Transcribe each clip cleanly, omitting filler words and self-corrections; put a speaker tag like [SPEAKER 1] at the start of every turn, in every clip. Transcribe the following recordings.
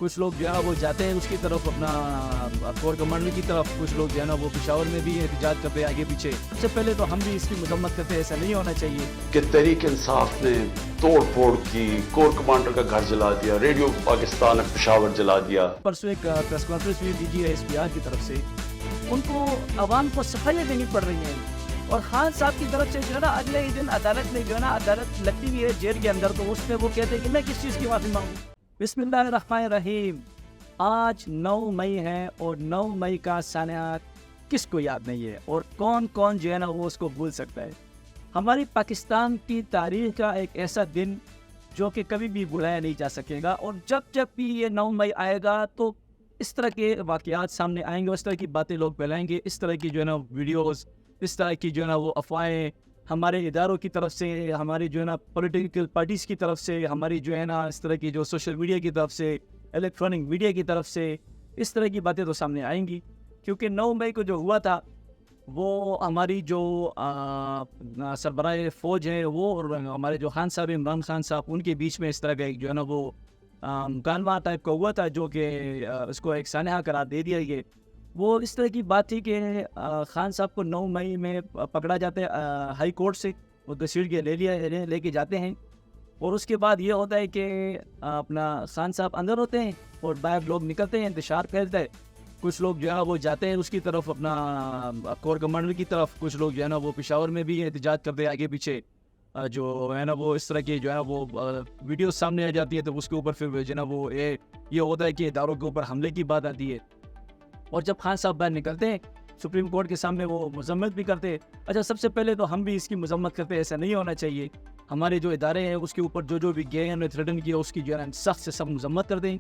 [SPEAKER 1] کچھ لوگ جو ہے نا وہ جاتے ہیں اس کی طرف اپنا کور کمانڈر کی طرف، کچھ لوگ جو ہے نا وہ پشاور میں بھی احتجاج کرتے ہیں آگے پیچھے۔ سب سے پہلے تو ہم بھی اس کی مذمت کرتے ہیں، ایسا نہیں ہونا چاہیے
[SPEAKER 2] کہ تحریک انصاف نے توڑ پھوڑ کی، کور کمانڈر کا گھر جلا دیا، ریڈیو پاکستان پشاور جلا دیا۔
[SPEAKER 1] پرسوں ایک پریس کانفرنس ہوئی DGSPR کی طرف سے، ان کو عوام کو صفائیاں دینی پڑ رہی ہیں، اور خان صاحب کی طرف سے جو ہے نا اگلے ہی دن عدالت میں جو ہے نا عدالت لگتی ہوئی ہے جیل کے اندر، تو اس میں وہ کہتے ہیں کہ میں کس چیز کی معافی مانگوں۔ بسم اللہ الرحمن الرحیم۔ آج 9 مئی ہے، اور 9 مئی کا سانحہ کس کو یاد نہیں ہے، اور کون کون جو ہے نا وہ اس کو بھول سکتا ہے۔ ہماری پاکستان کی تاریخ کا ایک ایسا دن جو کہ کبھی بھی بھلایا نہیں جا سکے گا، اور جب بھی یہ 9 مئی آئے گا تو اس طرح کے واقعات سامنے آئیں گے، اس طرح کی باتیں لوگ پھیلائیں گے، اس طرح کی جو ہے نا ویڈیوز، اس طرح کی جو ہے نا وہ افواہیں ہمارے اداروں کی طرف سے، ہماری جو ہے نا پولیٹیکل پارٹیز کی طرف سے، ہماری جو ہے نا اس طرح کی جو سوشل میڈیا کی طرف سے، الیکٹرانک میڈیا کی طرف سے، اس طرح کی باتیں تو سامنے آئیں گی، کیونکہ 9 مئی کو جو ہوا تھا وہ ہماری جو سربراہ فوج ہیں وہ، اور ہمارے جو خان صاحب عمران خان صاحب، ان کے بیچ میں اس طرح کا ایک جو ہے نا وہ مکالمہ ٹائپ کا ہوا تھا، جو کہ اس کو ایک سانحہ قرار دے دیا گیا۔ وہ اس طرح کی بات تھی کہ خان صاحب کو 9 مئی میں پکڑا جاتا ہے ہائی کورٹ سے، وہ گھسیٹ کے لے کے جاتے ہیں، اور اس کے بعد یہ ہوتا ہے کہ اپنا خان صاحب اندر ہوتے ہیں اور باہر لوگ نکلتے ہیں، انتشار پھیلتا ہے، کچھ لوگ جو ہے وہ جاتے ہیں اس کی طرف اپنا کور کمانڈر کی طرف، کچھ لوگ جو ہے نا وہ پشاور میں بھی احتجاج کرتے ہیں آگے پیچھے، جو ہے نا وہ اس طرح کی جو ہے وہ ویڈیوز سامنے آ جاتی ہے، تو اس کے اوپر پھر جو ہے نا وہ یہ ہوتا ہے کہ اداروں کے اوپر حملے کی بات آتی ہے، اور جب خان صاحب باہر نکلتے ہیں سپریم کورٹ کے سامنے وہ مذمت بھی کرتے ہیں۔ اچھا، سب سے پہلے تو ہم بھی اس کی مذمت کرتے ہیں، ایسا نہیں ہونا چاہیے۔ ہمارے جو ادارے ہیں اس کے اوپر جو بھی گئے ہیں تھریٹن کیا، اس کی جو ہے نا سخت سے سخت مذمت کر دیں،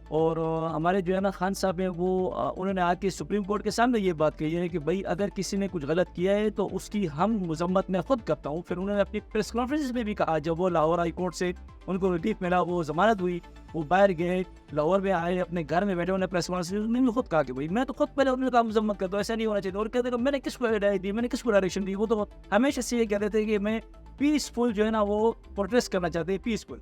[SPEAKER 1] اور ہمارے جو ہے نا خان صاحب ہیں وہ انہوں نے آ کے سپریم کورٹ کے سامنے یہ بات کہی ہے کہ بھائی اگر کسی نے کچھ غلط کیا ہے تو اس کی ہم مذمت میں خود کرتا ہوں۔ پھر انہوں نے اپنی پریس کانفرنس میں بھی کہا، جب وہ لاہور ہائی کورٹ سے ان کو ریلیف ملا، وہ ضمانت ہوئی، وہ باہر گئے، لاہور میں آئے، اپنے گھر میں بیٹھے، انہوں نے پریس کانفرنس میں بھی خود کہا کہ بھائی میں تو خود پہلے انہوں نے کہا مذمت کرتا ہوں، ایسا نہیں ہونا چاہیے، اور کہتے کہ میں نے کس کو ہدایت دی، میں نے کس کو ڈائریکشن دی۔ وہ تو ہمیشہ سے یہ کہتے تھے کہ میں پیسفل جو ہے نا وہ پروٹیسٹ کرنا چاہتے ہیں، پیسفل۔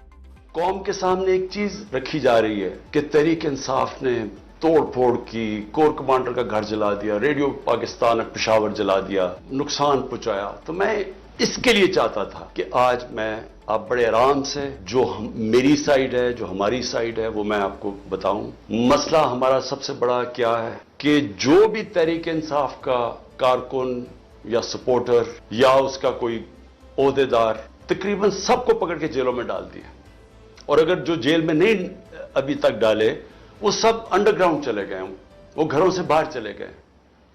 [SPEAKER 2] قوم کے سامنے ایک چیز رکھی جا رہی ہے کہ تحریک انصاف نے توڑ پھوڑ کی، کور کمانڈر کا گھر جلا دیا، ریڈیو پاکستان پشاور جلا دیا، نقصان پہنچایا۔ تو میں اس کے لیے چاہتا تھا کہ آج میں آپ بڑے آرام سے جو میری سائیڈ ہے، جو ہماری سائیڈ ہے، وہ میں آپ کو بتاؤں۔ مسئلہ ہمارا سب سے بڑا کیا ہے کہ جو بھی تحریک انصاف کا کارکن یا سپورٹر یا اس کا کوئی عہدیدار، تقریباً سب کو پکڑ کے جیلوں میں ڈال دیا، اور اگر جو جیل میں نہیں ابھی تک ڈالے وہ سب انڈر گراؤنڈ چلے گئے، وہ گھروں سے باہر چلے گئے،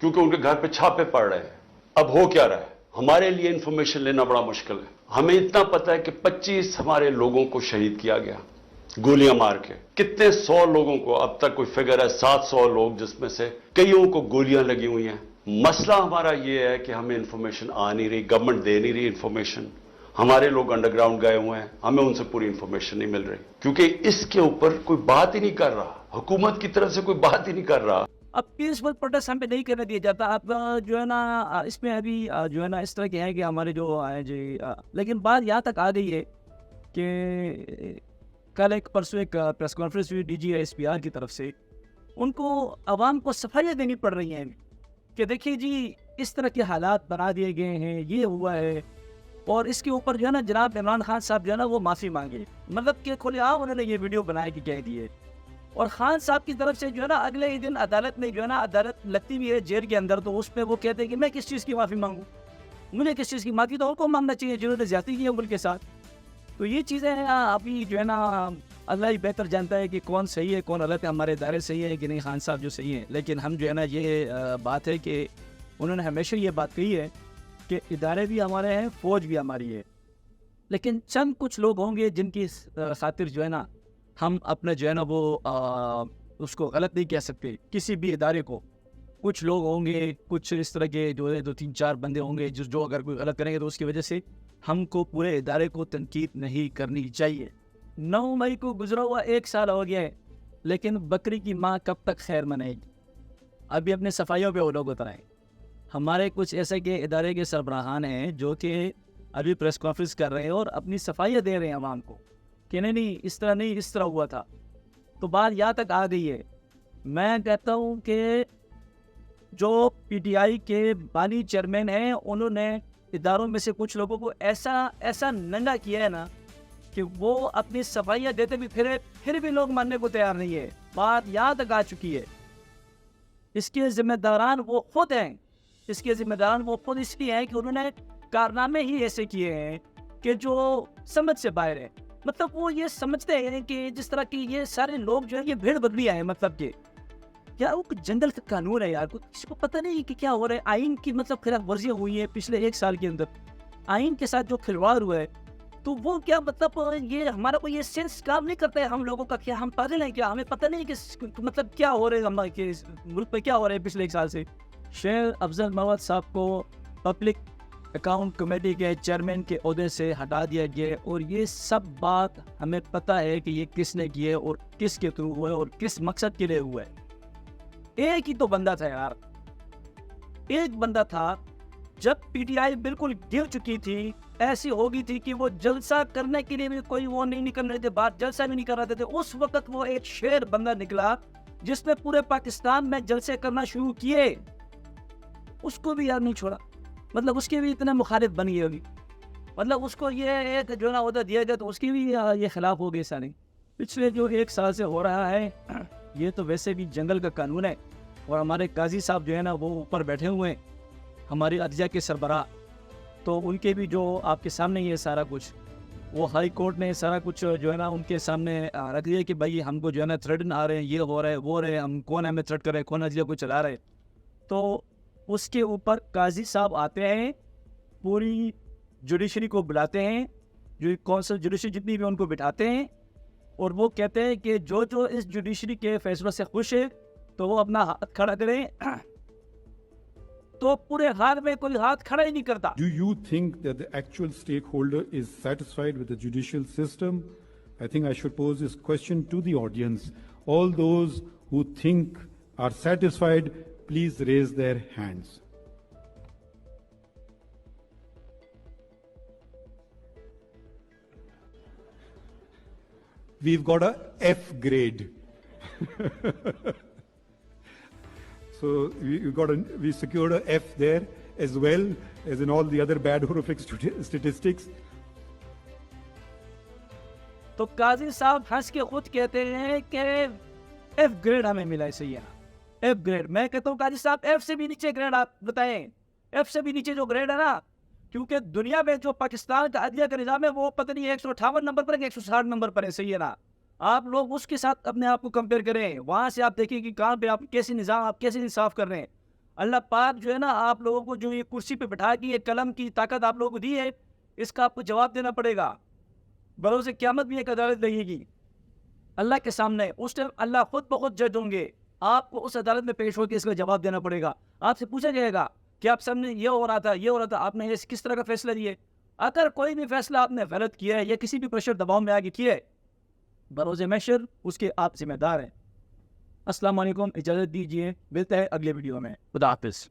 [SPEAKER 2] کیونکہ ان کے گھر پہ چھاپے پڑ رہے ہیں۔ اب ہو کیا رہا ہے؟ ہمارے لیے انفارمیشن لینا بڑا مشکل ہے۔ ہمیں اتنا پتہ ہے کہ 25 ہمارے لوگوں کو شہید کیا گیا گولیاں مار کے، کتنے 100 لوگوں کو، اب تک کوئی فگر ہے 700 لوگ، جس میں سے کئیوں کو گولیاں لگی ہوئی ہیں۔ مسئلہ ہمارا یہ ہے کہ ہمیں انفارمیشن آ نہیں رہی، گورنمنٹ دے نہیں رہی انفارمیشن، ہمارے لوگ انڈر گراؤنڈ گئے ہوئے ہیں، ہمیں ان سے پوری انفارمیشن نہیں مل رہی، کیونکہ اس کے اوپر کوئی بات ہی نہیں کر رہا، حکومت کی طرف سے کوئی بات ہی نہیں کر رہا۔
[SPEAKER 1] اب پیسفل پروٹیسٹ ہم پہ نہیں کرنے دیا جاتا۔ اب جو ہے نا اس میں ابھی جو ہے نا اس طرح کے ہیں کہ ہمارے جو جی، لیکن بات یہاں تک آ گئی ہے کہ کل پرسوں ایک پریس کانفرنس ہوئی DGSPR کی طرف سے، ان کو عوام کو صفائیاں دینی پڑ رہی ہیں کہ دیکھیے جی اس طرح کے حالات بنا دیے گئے ہیں، یہ ہوا ہے، اور اس کے اوپر جو ہے نا جناب عمران خان صاحب جو ہے نا وہ معافی مانگے، مطلب کہ کھلے عام انہوں نے یہ ویڈیو بنایا کہ کہہ دیے، اور خان صاحب کی طرف سے جو ہے نا اگلے ہی دن عدالت میں جو ہے نا عدالت لگتی بھی ہے جیل کے اندر، تو اس میں وہ کہتے ہیں کہ میں کس چیز کی معافی مانگوں، مجھے کس چیز کی معافی تو ان کو مانگنا چاہیے جنہوں نے زیادتی کی ہے ملک کے ساتھ۔ تو یہ چیزیں ہیں ابھی جو ہے نا اللہ ہی بہتر جانتا ہے کہ کون صحیح ہے کون غلط ہے، ہمارے ادارے صحیح ہے کہ نہیں، خان صاحب جو صحیح ہیں، لیکن ہم جو ہے نا یہ بات ہے کہ انہوں نے ہمیشہ یہ بات کہی ہے کہ ادارے بھی ہمارے ہیں، فوج بھی ہماری ہے، لیکن چند کچھ لوگ ہوں گے جن کی خاطر جو ہے نا ہم اپنا جو ہے نا وہ اس کو غلط نہیں کہہ سکتے کسی بھی ادارے کو۔ کچھ لوگ ہوں گے، کچھ اس طرح کے جو ہے 2-3-4 بندے ہوں گے جو اگر کوئی غلط کریں گے تو اس کی وجہ سے ہم کو پورے ادارے کو تنقید نہیں کرنی چاہیے۔ 9 مئی کو گزرا ہوا 1 سال ہو گیا ہے، لیکن بکری کی ماں کب تک خیر منائے گی؟ ابھی اپنے صفائیوں پہ وہ لوگ اترائیں۔ ہمارے کچھ ایسے کے ادارے کے سربراہان ہیں جو کہ ابھی پریس کانفرنس کر رہے ہیں اور اپنی صفائیاں دے رہے ہیں عوام کو کہ نہیں اس طرح نہیں، اس طرح ہوا تھا، تو بات یہاں تک آ گئی ہے. میں کہتا ہوں کہ جو پی ٹی آئی کے بانی چیئرمین ہیں انہوں نے اداروں میں سے کچھ لوگوں کو ایسا ننگا کیا ہے نا کہ وہ اپنی صفائیاں دیتے بھی پھر بھی لوگ ماننے کو تیار نہیں ہے. بات یہاں تک آ چکی ہے. اس کے ذمہ داران وہ خود ہیں. اس لیے ہیں کہ انہوں نے کارنامے ہی ایسے کیے ہیں کہ جو سمجھ سے باہر ہے. مطلب وہ یہ سمجھتے ہیں کہ جس طرح کی یہ سارے لوگ جو ہے یہ بھیڑ بدلی آئے. مطلب کہ یار وہ جنگل کا قانون ہے یار, کسی کو پتہ نہیں کہ کیا ہو رہا ہے. آئین کی مطلب خلاف ورزیاں ہوئی ہیں پچھلے 1 سال کے اندر. آئین کے ساتھ جو کھلواڑ ہوا ہے تو وہ کیا مطلب یہ ہمارا کوئی یہ سینس کام نہیں کرتا ہے ہم لوگوں کا. کیا ہم پاگل ہیں کیا؟ ہمیں پتہ نہیں کہ مطلب کیا ہو رہا ہے ہمارے ملک پہ کیا ہو رہا ہے پچھلے 1 سال سے. شیخ افضل مواد صاحب کو پبلک اکاؤنٹ کمیٹی کے چیئرمین کے عہدے سے ہٹا دیا گیا, اور یہ سب بات ہمیں پتہ ہے کہ یہ کس نے کیے اور کس کے تھرو ہوا ہے اور کس مقصد کے لیے ہوا ہے. ایک ہی تو بندہ تھا یار, ایک بندہ تھا. جب پی ٹی آئی بالکل گر چکی تھی, ایسی ہو گئی تھی کہ وہ جلسہ کرنے کے لیے بھی کوئی وہ نہیں کر رہے تھے, بات جلسہ بھی نہیں کر رہے تھے, اس وقت وہ ایک شیر بندہ نکلا جس نے پورے پاکستان میں جلسے کرنا شروع کیے. اس کو بھی یار نہیں چھوڑا. مطلب اس کے بھی اتنے مخالف بن گئے ابھی. مطلب اس کو یہ ایک جو نا عہدہ دیا جائے تو اس کی بھی یہ خلاف ہو گئے سارے. پچھلے جو 1 سال سے ہو رہا ہے یہ تو ویسے بھی جنگل کا قانون ہے, اور ہمارے قاضی صاحب جو ہے نا وہ اوپر بیٹھے ہوئے ہیں, ہماری عدلیہ کے سربراہ. تو ان کے بھی جو آپ کے سامنے یہ سارا کچھ, وہ ہائی کورٹ نے سارا کچھ جو ہے نا ان کے سامنے رکھ دیا کہ بھائی ہم کو جو ہے نا تھریٹن آ رہے ہیں, یہ ہو رہا ہے وہ ہو رہے ہیں, ہم کون ہمیں تھریٹ کر رہے ہیں, کون عدلیہ کو چلا رہے. تو اس کے اوپر قاضی صاحب آتے ہیں, پوری جوڈیشری کو بلاتے ہیں, جو کونسل جوڈیشری جتنی بھی ان کو بٹھاتے ہیں, اور وہ کہتے ہیں کہ جو اس جوڈیشری کے فیصلوں سے خوش ہے تو وہ اپنا ہاتھ کھڑا کریں. تو پورے حال میں کوئی ہاتھ کھڑا ہی نہیں کرتا.
[SPEAKER 3] Do you think that the actual stakeholder is satisfied with the judicial system? I think I should pose this question to the audience. All those who think are satisfied, please raise their hands. We've got a F grade. So we secured a F there as well as in all the other bad horrific statistics.
[SPEAKER 1] تو قاضی صاحب ہنس کے خود کہتے ہیں کہ F grade ہمیں ملا ہے. صحیح ہے نا, ایف گریڈ. میں کہتا ہوں قاضی صاحب ایف سے بھی نیچے گریڈ آپ بتائیں, ایف سے بھی نیچے جو گریڈ ہے نا, کیونکہ دنیا میں جو پاکستان کا عدلیہ کا نظام ہے وہ پتہ نہیں 158 نمبر پر ہے کہ 160 نمبر پر ہے. صحیح ہے نا. آپ لوگ اس کے ساتھ اپنے آپ کو کمپیئر کریں, وہاں سے آپ دیکھیں کہ کہاں پہ آپ کیسے نظام, آپ کیسے انصاف کر رہے ہیں. اللہ پاک جو ہے نا آپ لوگوں کو جو یہ کرسی پہ بٹھا کے یہ قلم کی طاقت آپ لوگوں کو دی ہے, اس کا آپ کو جواب دینا پڑے گا. بروز قیامت بھی ایک عدالت لگے گی اللہ کے سامنے. اس ٹائم اللہ خود بخود جج ہوں گے, آپ کو اس عدالت میں پیش ہو کے اس کا جواب دینا پڑے گا. آپ سے پوچھا جائے گا کہ آپ سامنے یہ ہو رہا تھا, یہ ہو رہا تھا, آپ نے کس طرح کا فیصلہ دیے. اگر کوئی بھی فیصلہ آپ نے غلط کیا ہے یا کسی بھی پریشر دباؤ میں آگے کیا ہے, بروز محشر اس کے آپ ذمہ دار ہیں. السلام علیکم, اجازت دیجیے, ملتے ہیں اگلے ویڈیو میں. خدا حافظ.